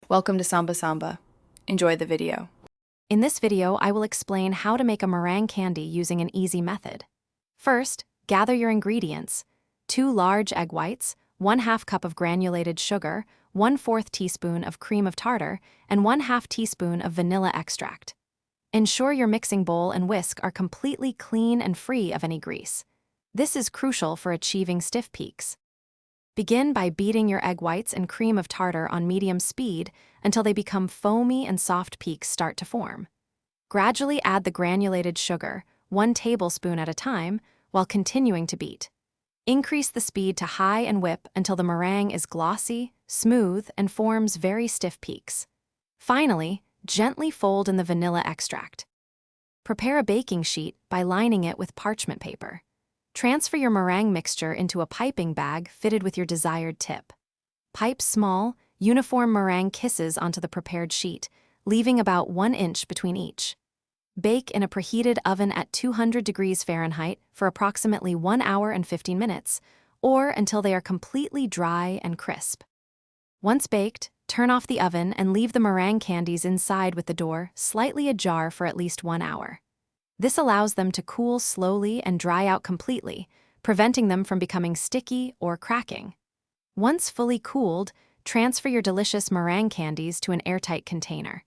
Welcome to Samba Samba. Enjoy the video. In this video, I will explain how to make a meringue candy using an easy method. First, gather your ingredients: 2 large egg whites, 1/2 cup of granulated sugar, 1/4 teaspoon of cream of tartar, and 1/2 teaspoon of vanilla extract. Ensure your mixing bowl and whisk are completely clean and free of any grease. This is crucial for achieving stiff peaks. Begin by beating your egg whites and cream of tartar on medium speed until they become foamy and soft peaks start to form. Gradually add the granulated sugar, 1 tablespoon at a time, while continuing to beat. Increase the speed to high and whip until the meringue is glossy, smooth, and forms very stiff peaks. Finally, gently fold in the vanilla extract. Prepare a baking sheet by lining it with parchment paper. Transfer your meringue mixture into a piping bag fitted with your desired tip. Pipe small, uniform meringue kisses onto the prepared sheet, leaving about 1 inch between each. Bake in a preheated oven at 200 degrees Fahrenheit for approximately 1 hour and 15 minutes, or until they are completely dry and crisp. Once baked, turn off the oven and leave the meringue candies inside with the door slightly ajar for at least 1 hour. This allows them to cool slowly and dry out completely, preventing them from becoming sticky or cracking. Once fully cooled, transfer your delicious meringue candies to an airtight container.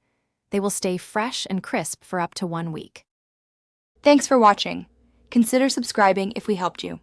They will stay fresh and crisp for up to 1 week. Thanks for watching. Consider subscribing if we helped you.